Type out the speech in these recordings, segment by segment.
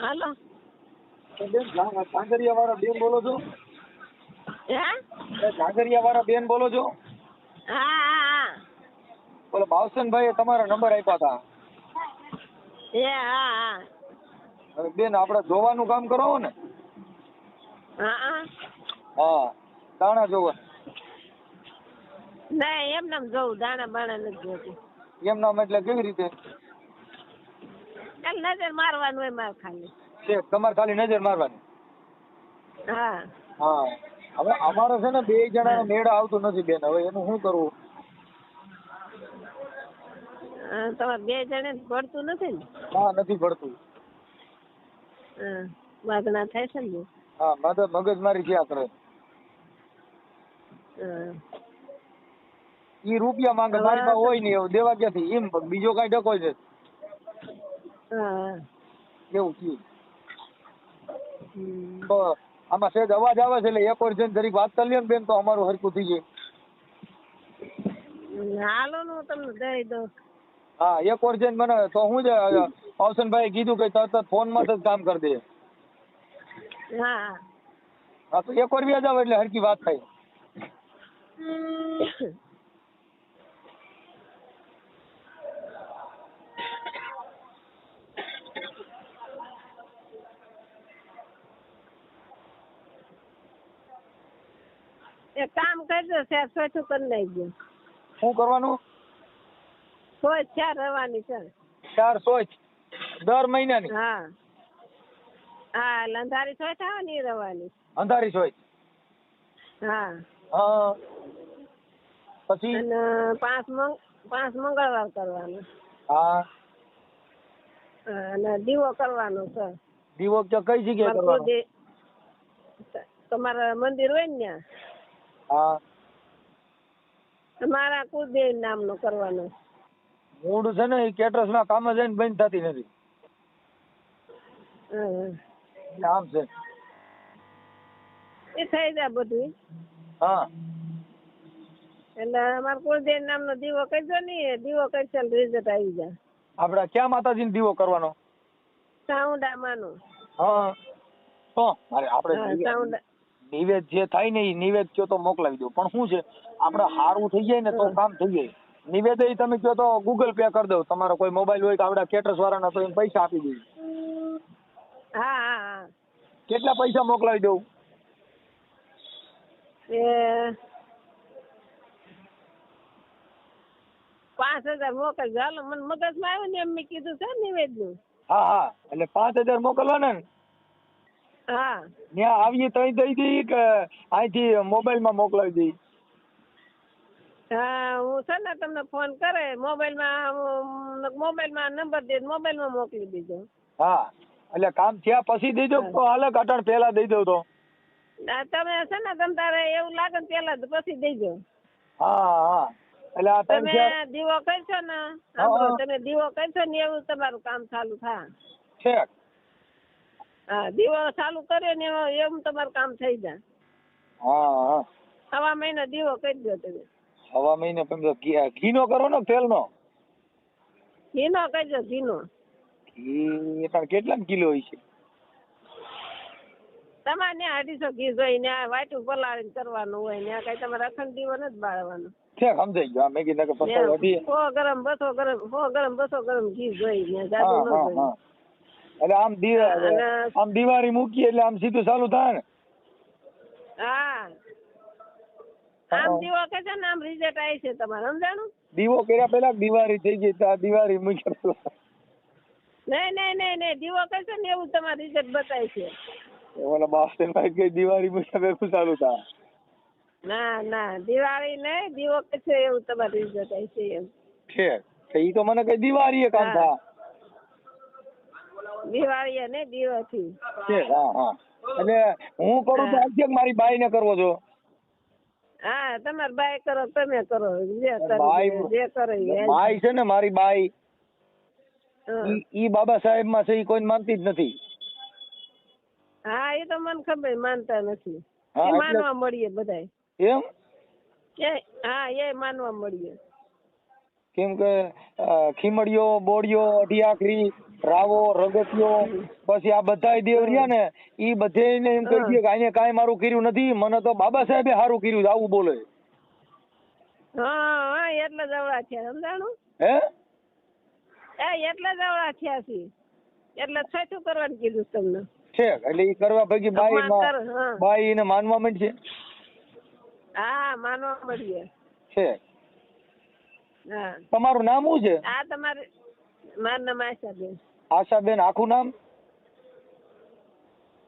હાલો. ઝાંઝરિયા વાળા બેન બોલો છો? હે? ઝાંઝરિયા વાળા બેન બોલો છો? હા હા બોલો ભાવસનભાઈએ તમારા નંબર આપ્યા હતા. હા. હવે બેન આપણે જોવાનું કામ કરો ને? હા. હા, દાણા જોવા. ના એમ નામ જોઉં, દાણા બાણા નથી જોતી. એમ નામ એટલે કેવી રીતે? ચાલ નજર મારવાનું હોય મારે ખાલી. છે તમારે ખાલી નજર મારવાની? હા. હા, હવે અમારે છે ને 2 જણાનો મેળ આવતું નથી બેન. હવે એનું શું કરવું? તમારે 2 જણે પડતું નથી ને? ના, નથી પડતું. હા, વાગના થાય છે ને? હા, મગજમારી ક્યાં કરે? ઈ રૂપિયા માંગે, મારી પાસે હોય નહીં, એવું દેવા ક્યાંથી? એમ બીજો કઈ ડકો છે? હા. એવું થયું. તો આમાં સહેજ અવાજ આવે છે એટલે એક વાર જઈને જરીક વાત કરી લ્યો ને બેન, તો અમારું હરખું થઈ જાય. હાલો ને હું તમને દઈ દઉં. હા, એક વાર જઈને મને તો શું છે, ભાવસનભાઈ કીધું કે તરત ફોનમાં જ કામ કરી દે. હા. હા, તો એક વાર વ્યાજ આવે એટલે હરખી વાત થાય. એક કામ કરજો, શેર સોચું કરી નાખજો. શું કરવાનું? સોચ ચાર રવાની છે. 400 દર મહિનાની? હા. હા, લંધારી સોચ આવે ને એ રવાની. અંધારી સોય? હા. હા. પછી? અને 5 મંગળવાર કરવાનું. હા. અને દીવો કરવાનો છે. દીવો કઈ જગ્યાએ કરવાનો? તમારા મંદિર હોય ને ત્યાં. હા. મારા કુળદેવ નામનો કરવાનો. મૂળ છે ને એ કેટરસ ના કામ જઈને બંધ થતી નથી. આમ છે. એ થઈ જાય બધું. હા. એટલે અમારા કુળદેવ નામનો દીવો કરજો ને, દીવો કરશો રિઝલ્ટ આવી જાય. આપડે ક્યાં માતાજીનો દીવો કરવાનો? સાઉન્ડામાંનો. હા. તો મારે આપણે નિવેદ જે થાય ને એ નિવેદ કયો તો મોકલાવી દો. પણ શું છે, આપણે સારું થઈ જાય ને તો કામ થઈ જાય. નિવેદ તમે કયો તો ગૂગલ પે કરી દઉં. તમારો કોઈ મોબાઈલ હોય કે આપડા કેટરસ વાળાના, તો એમ પૈસા આપી દઈએ. હા. કેટલા પૈસા મોકલાવી દઉં? 5000 મોકલજો. હાલો, મને મગજમાં આવ્યું ને એમ મેં કીધું છે નિવેદનું. હા, એટલે 5000 મોકલવાના ને? હા. ત્યાં આવીએ તો દઈ દઈએ કે અહીંથી મોબાઈલમાં મોકલાવી દઈએ? હા, હું છે ને તમને ફોન કરે, મોબાઈલમાં નંબર દે, મોબાઈલમાં મોકલી દેજો. હા, એટલે કામ થયા પછી દઈ દો તો હાલે, અટાણ પહેલા દઈ દઉં તો? તમે છે ને તમ તારે એવું લાગે ને પેલા પછી દેજો. હા. એટલે આ તમે દીવો કરશો ને, તમે દીવો કરશો ને એવું તમારું કામ ચાલુ થાય. છે. હા, દીવો ચાલુ કર્યો ને એવું તમારું કામ થઈ જાય. હા. 6 મહિનો દીવો કરી દો તમે. 6 મહિને ઘીનો કરો ને તેલનો? ઘીનો કરજો, ઘીનો. ઘી કેટલા કિલો હોય છે? તમારે ત્યાં 250 ઘી જોઈ ને વાટું પલાળીને કરવાનું હોય ને, કઈ તમારે અખંડ દીવો નથી બાળવાનો. છે, સમજાઈ ગયો. મેં કીધું કે 100 ગરમ 200 ગરમ ઘી જોઈ ને, જાદુ ન જોઈ. એટલે આમ દિવાળી મૂકીએ એટલે આમ સીધું ચાલુ થાય ને? હા. આમ દીવો કરજો ને, આમ રિઝલ્ટ આવી છે તમારે, સમજાણું? દીવો કર્યા પેલા દિવાળી થઈ ગઈ તો દિવાળી મૂકી. નહીં, દીવો કરશો ને એવું તમારે રિઝલ્ટ બતાવે છે. ઓલા બાસ્ટેનભાઈ કઈ દિવાળી મૂક્યા ભેગું ચાલુ થાય? ના, દિવાળી નહીં, દીવો કરશો એવું તમારે રિઝલ્ટ આવી છે એમ. છે, ઈ તો મને કઈ દિવાળી કામ થાય. દિવાળી ને દીવાથી છે. હા. એટલે હું કરું તો આજે મારી બાઈ ને કરવો છો? હા, તમારી બાઈ કરો, તમે કરો, જે કરો. બાઈ છે ને મારી બાઈ, ઈ બાબા સાહેબ માં છે, ઈ કોઈ માનતી જ નથી. હા, એ તો મને ખબર, માનતા નથી. એ માનવા મળીએ બધાય. એમ? હા, એ માનવા મળીએ. કેમ કે ખીમડીઓ, બોડીઓ, અઢિયાખરી રાવો રગતિયો પછી આ બધાય દેવ રહ્યા ને ઈ બધેયને એમ કહી દે કે આને કાંઈ મારું કર્યું નથી, મને તો બાબા સાહેબે સારું કર્યું આવું બોલે. હા એટલે જવડા થયા સમજાણું હે એટલે જવડા થયા છે એટલે છઠ્ઠું કરવાનું કીધું તમને છે એટલે ઈ કરવા ભેગી બાઈ એને માનવા માંડશે. હા માનવા મળીએ છે. હા તમારું નામ શું છે? આ તમારે મારું નામ આશાબેન. આશાબેન આખું નામ?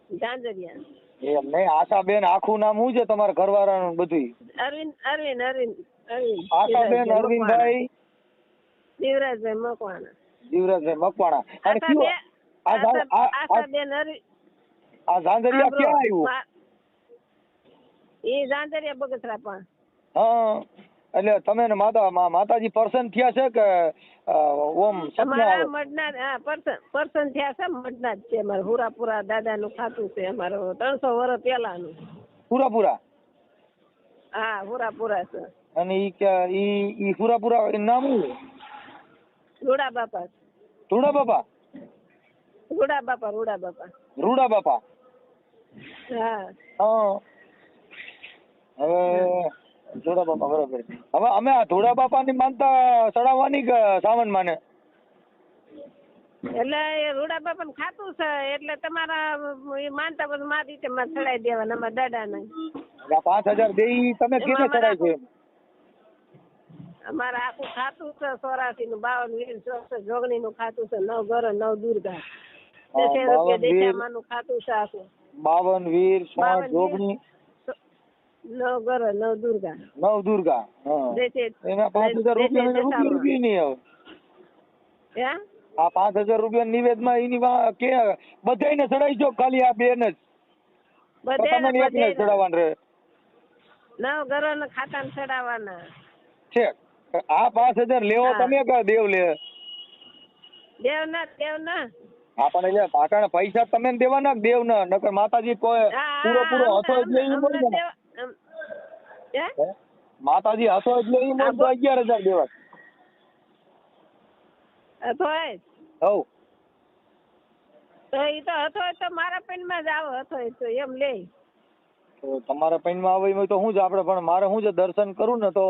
ઝાંઝરિયા. એમ નહીં, આશાબેન આખું નામ શું છે તમારા ઘરવાળાનું બધું? અરવિંદ અરવિંદ અરવિંદ અરવિંદ. આશાબેન અરવિંદભાઈ જીવરાજભાઈ મકવાણા. જીવરાજભાઈ મકવાણા. અને કયું આશાબેન આ ઝાંઝરિયા ક્યાં આવ્યું? એ ઝાંઝરિયા બગસરા પણ. હા એટલે તમે ને માતાજી પર્સન થયા છે કે ઓમ અમારા મઢના પર્સન થયા છે, મઢના જ છે. અમારે હુરાપુરા દાદાનું ખાતું છે અમારું 300 વર્ષ પહેલાનું. હુરાપુરા? હા હુરાપુરા છે. અને ઈ હુરાપુરા નામ શું? રૂડા બાપા. રૂડા બાપા? રૂડા બાપા રૂડા બાપા. રૂડા બાપા. હા હા હવે ધોળા બાપા બરોબર. હવે અમે આ ધોળા બાપા ની માનતા ચડાવવાની કે સાવન માને? એટલે એ રૂડા બાપા ને ખાતું છે એટલે તમારા માનતા બધું મારી રીતે મારે ચડાવી દેવાના અમારા દાદા ને. 5000 દે તમે કેને ચડાય છે? અમારે આખું ખાતું છે 84 નું 52 વીર 64 જોગણી નું ખાતું છે 9 ઘર 9 દુર્ગા. 10 રૂપિયા દેશામાં નું ખાતું છે આખું. 52 વીર 6 જોગણી 9 ઘર 9 દુર્ગા. 9 દુર્ગા. હા એના 5000 રૂપિયા નહીં આવે. હે આ 5000 રૂપિયા નિવેદ માં એની કે બધાને ચડાઈ જો ખાલી આ બેન જ? બધાને એક ને ચડાવવાનું રહે? 9 ઘર ના ખાતા ને ચડાવવાના છે. આ 5000 લેવો તમે કે દેવ લે? દેવ ના આપણે એટલે પાટાના પૈસા તમે દેવાના દેવ ના? નકર માતાજી કોઈ પૂરો હતો એટલે ઈ મળે ને. માતાજી હતો એટલે ઈ મળે તો 11000 દેવા. અથોય હવ તો ઈ તો અથોય તો મારા પેનમાં જ આવો અથોય તો એમ લે. તો તમારા પૈનમાં આવે હોય તો શું છે આપણે, પણ મારે શું છે દર્શન કરું ને તો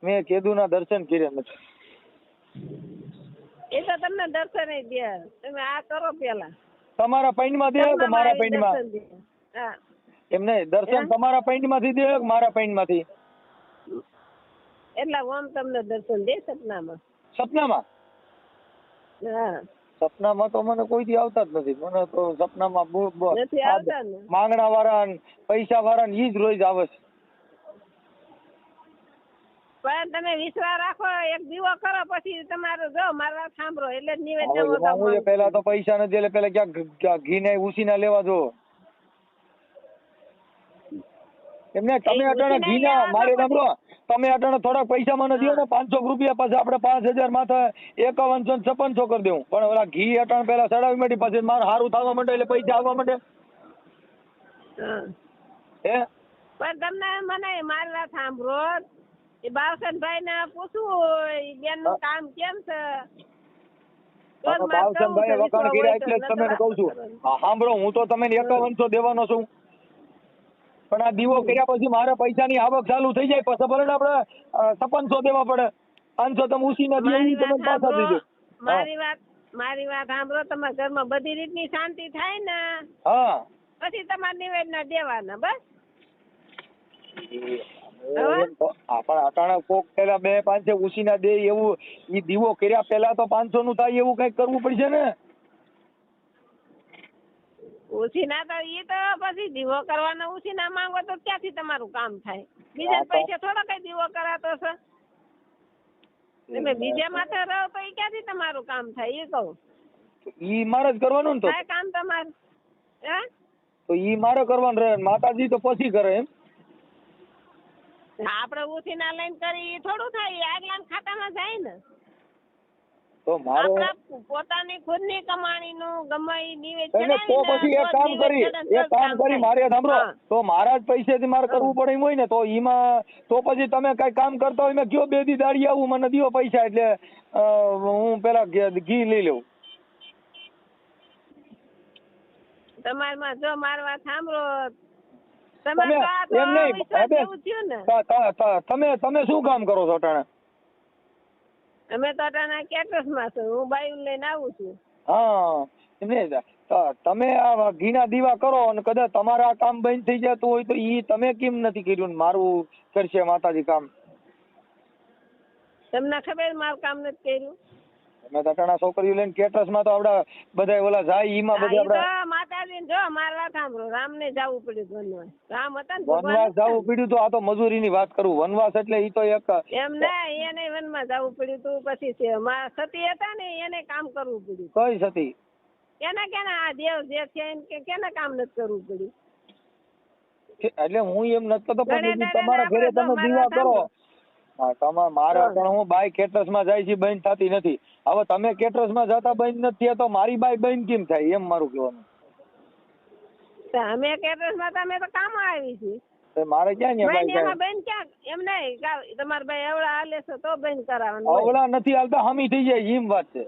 મેં કીધું ના દર્શન કર્યા નથી. એ તો તમને દર્શન દે, તમે આ કરો પેલા. તમારા પૈનમાં દે કે મારા પૈનમાં? હા એમ નહીં, દર્શન તમારા પૈનમાંથી દે કે મારા પૈનમાંથી? એટલે ઓમ તમને દર્શન દે સપનામાં. સપનામાં? હા સપનામાં તો મને કોઈ દી આવતા જ નથી. મને તો સપનામાં નથી આવતા ને માંગણા વાળા પૈસા વાળા ઈ જ રોજ આવે છે. પણ તમે વિશ્વાસ રાખો, એક દીવો કરો પછી તમારું જો મારી વાત સાંભળો એટલે નિવેદન. પેલા તો પૈસા નથી એટલે પેલા ક્યાંક ઘી ને ઉસીના લેવા જો. એમને તમે અટાણે ઘી ના મારે સાંભળો, તમે અટાણે થોડાક પૈસા મને દો ને 500 રૂપિયા, પછી આપણે 5000 માથે 5100 ને 5600 કરી દેવું. પણ ઓલા ઘી અટાણે પેલા ચડાવી માંડી પછી મારે સારું થવા માંડે એટલે પૈસા આવવા માંડે. હે પણ તમને મને મારી વાત સાંભળો, એ બાવસનભાઈ ને પૂછવું બેન નું કામ કેમ છે? બાવસનભાઈ વખાણ કર્યા એટલે જ તમને કહું છું. સાંભળો, હું તો તમને 5100 દેવાનો છું, પણ આ દીવો કર્યા પછી મારે પૈસાની આવક ચાલુ થઈ જાય પછી ભલે આપણે 5600 દેવા પડે. 500 તમે ઉસીને દે તમે પાછા દીધો. મારી વાત સાંભળો, તમારા ઘરમાં બધી રીતની શાંતિ થાય ને હા પછી તમારે નિવેદન દેવાના બસ. આપણ અટાણા કોક પેલા 2-5 ઉસીના દે એવું ઈ દીવો કર્યા પેલા તો 500 નું થાય એવું કઈક કરવું પડશે ને. ઉસીના તો ઈ તો પછી દીવો કરવાનો ઉસીના માંગો તો ક્યાંથી તમારું કામ થાય? બીજા પૈસા થોડા કઈ દીવો કરાતો છે? તમે બીજા માથે રહો તો ઈ ક્યાંથી તમારું કામ થાય? એ કહું ઈ મારે જ કરવાનું ને. તો કામ તમારે હે તો ઈ મારે કરવાનું રહે, માતાજી તો પછી કરે એમ. આપડે ઉસીના લઈને કરી થોડું થાય, આગલા ખાતામાં જાય ને. તો મારો પોતાની ખુદની કમાણીનું ગમાઈ નિવેદ તો પછી એક કામ કરી મારે સાંભળો, તો મારા જ પૈસેથી મારે કરવું પડે એમ હોય ને તો ઈમાં તો પછી તમે કઈ કામ કરતા હોય મેં કયો 2 દી દાડી આવું મને દિયો પૈસા એટલે હું પેલા ઘી લઈ લઉં. તમારમાં જો મારી વાત સાંભળો, તમે તમે તો આ તો એમ નહીં, વિશ્વાસ બેન, જેવું થયું ને. તમે શું કામ કરો છો અટાણે? અમે તો અટાણા કેટરસમાં છું, હું બાયું લઈને આવું છું. હા એમ નહીં, તમે આ ઘીના દીવા કરો અને કદાચ તમારા આ કામ બંધ થઈ જતું હોય તો ઈ તમે કેમ નથી કર્યું ને મારું કરશે માતાજી કામ? તમને ખબર મારું કામ નથી કર્યું? અમે તો અટાણા છોકરીઓ લઈને કેટરસમાં તો આપડા બધા ઓલા જાય ઈમાં બધા આપડા માતાજી જો મારી વાત સાંભળો, રામ ને જવું પડ્યું વનવાસ. રામ હતા ને વનવાસ જવું પડ્યું તો આ તો મજૂરીની વાત કરું. વનવાસ એટલે ઈ તો એક એમ ના, એને વનમાં જવું પડ્યું તું. પછી સતી હતા ને એને કામ કરવું પડ્યું. કઈ સતી? કેના આ દેવ જે છે એને કેના કામ નથી કરવું પડ્યું? એટલે હું એમ નથી કરતો, પણ તમારા ઘરે તમે દીવા કરો. હા, મારે પણ હું બાઈ કેટરસ માં જાય છે બંધ થતી નથી. હવે તમે કેટરસ માં જતા બંધ નથી થયા તો મારી બાઈ બંધ કેમ થાય એમ મારું કહેવાનું. અમે કેટરસ માં અમે તો કામ આવી છીએ. મારે ક્યાં બંધ ક્યાં? એમ નહીં, તમારા ભાઈ એવડા હાલે છે તો બંધ કરાવવાનું. અવળા નથી હાલતા, હમી થઈ જાય એમ વાત છે.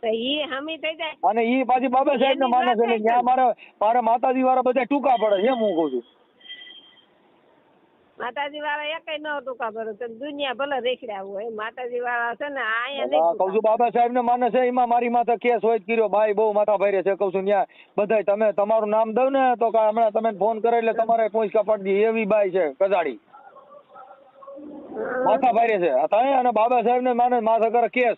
ઈ હમી થઈ જાય અને ઈ પાછી બાબા સાહેબ ને માને છે ને ત્યાં મારા માતાજી વાળા બધા ટૂંકા પડે એમ હું કઉ છું. માતાજી વાળા એકય ન ટૂંકા પડે, દુનિયા ભલે રેખડ્યા હોય, માતાજી વાળા છે ને અહીંયા નહીં. કઉ છું બાબા સાહેબ ને માને છે, એમાં મારી માથે કેસ હોય કર્યો, ભાઈ બહુ માથા ભારે છે. કઉ છું ત્યાં બધા તમે તમારું નામ દઉં ને તો હમણાં તમે ફોન કરે એટલે તમારે પોઈચકા પડી એવી બાઈ છે કજાડી, માથા ભારે છે. અને બાબા સાહેબ ને માને માથે કરે કેસ.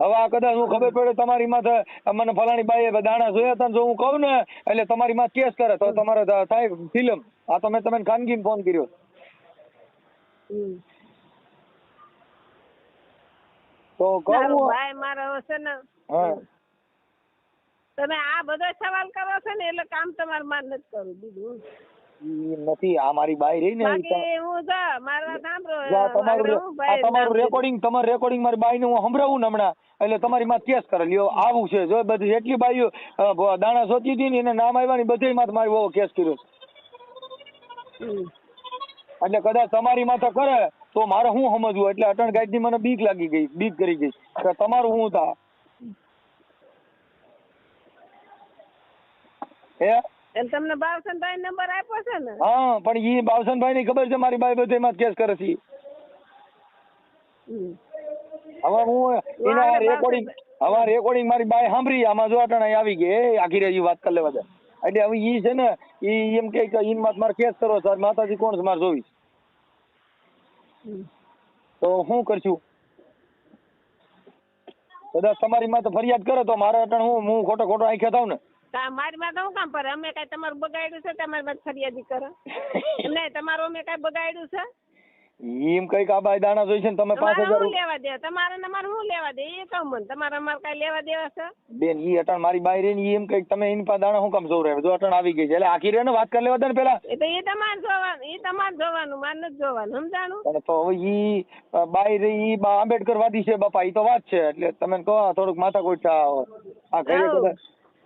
હવે આ કદાચ હું ખબર પડે તમારી માથે મને ફલાણી બાઈએ દાણા જોયા હતા જો હું કહું ને એટલે તમારી માથે કેસ કરે તો તમારે સાહેબ ફિલ્મ. આ તો મેં તમને ખાનગી ફોન કર્યો. તો કહું ભાઈ મારો છે ને, તમે આ બધો સવાલ કરો છો ને એટલે કામ તમારે માર નથી કરવું, બીજું નથી. આ મારી બાઈ રહી ને તમારું રેકોર્ડિંગ મારી બાઈ ને હું સંભળાવું ને હમણાં એટલે તમારી માં કેસ કરે લ્યો. આવું છે જો બધી જેટલી બાઈઓ દાણા સોચી હતી ને એને નામ આવ્યા ને બધી માથે મારી બહુ કેસ કર્યો. એટલે કદાચ તમારી માથે કરે તો મારે શું સમજવું? એટલે અટણ ગાઈડ મને બીક લાગી ગઈ, બીક કરી ગઈ કે તમારું શું થા હે. તમને બાવસનભાઈ નંબર આપ્યો છે ને? હા, પણ ઈ બાવસનભાઈ ની ખબર છે મારી બાઈ બધે માં કેસ કરે છે. હવે હું એના રેકોર્ડિંગ મારી બાઈ સાંભળી, આમાં જો અટાણા આવી ગઈ આખી રેજી વાત કરી લેવા દે. એટલે હવે ઈ છે ને ઈ એમ કે ઈન મારે કેસ કરો સર, માતાજી કોણ છે મારે જોઈશ તો શું કરશું? કદાચ તમારી માં તો ફરિયાદ કરે તો મારે અટાણ હું ખોટો આંખે થાવ ને. મારી માં શું કામ પર? અમે કઈ તમારું બગાડ્યું છે? તમારી માં ફરિયાદી કરો નહીં, તમારું અમે કઈ બગાડ્યું છે? એમ કઈક આ બાઈ દાણા જોઈ છે ને તમે 5000 લેવા દે તમારે અમારે શું લેવા દે એ કહું મને. તમારે અમારે કઈ લેવા દેવા છે બેન? ઈ અટાણ મારી બાઈ રે ને એમ કઈક તમે એની પાસે દાણા શું કામ જોવ જો અટાણ આવી ગઈ છે એટલે આખી રે ને વાત કરી લેવા દે ને પેલા. એ તો એ તમારે જોવાનું, એ તમારે જોવાનું, મારે નથી જોવાનું, સમજાણું? તો હવે ઈ બાઈ રે ઈ આંબેડકર વાદી છે બાપા, ઈ તો વાત છે. એટલે તમે કહો થોડુંક માથાકૂટ આ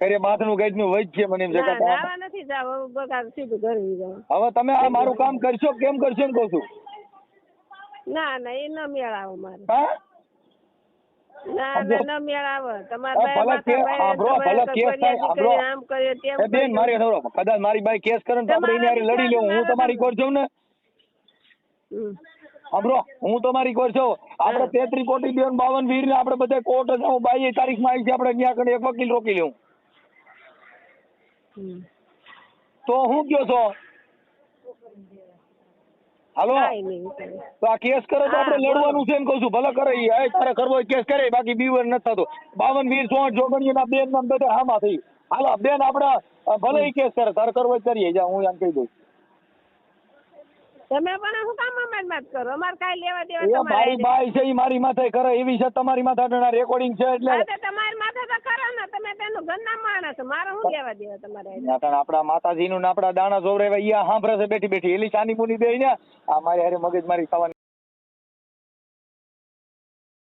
ઘરે બાથનું ગઈ નું વૈજ છે મને એમ છે નથી જાવ બગાડ સીધું ઘરે જાવ. હવે તમે આ મારું કામ કરશો કેમ કરશો એમ કહું છું. ના એ ન મેળાવો મારે. ના ન મેળાવો તમારે. બેન મારી કદાચ મારી બાઈ કેસ કરે તો આપણે એને લડી લેવું. હું તમારી કોર છું ને, સાંભળો હું તમારી કોર છું. આપણે 33 કોટી 52 વીર ને આપણે બધા કોર્ટ જ હું 22 તારીખમાં આવી છે આપણે ત્યાં કને એક વકીલ રોકી લેવું. તો હું કયો છો? હાલો તો આ કેસ કરે તો આપણે લડવાનું છે એમ કઉ છું. ભલે કરે તારે કરવો કેસ કરે, બાકી બીવર નથી થતો. 52 વીર 64 જોગણીના બેન નામ બધા હામાં થઈ. હાલો બેન આપડા ભલે ઈ કેસ કરે, તારે કરવો કરીએ જા, હું એમ કહી દઉં. તમે પણ શું કામ અમારી માથે કરો? અમારે કાઈ લેવા દેવા મારી બાઈ છે ઈ મારી માથે કરે એવી છે, તમારી માથે રેકોર્ડિંગ છે એટલે તમારી માથે તો કરો ને. તમે તેનું ઘરના માણસ, મારે શું લેવા દેવા તમારે? આપડા માતાજી નું આપડા દાણા જોવરાવ્યા ઈ સાંભળે છે બેઠી બેઠી. એલી ચાની મુની બે ને આ મારી હારે મગજ મારી થવાની.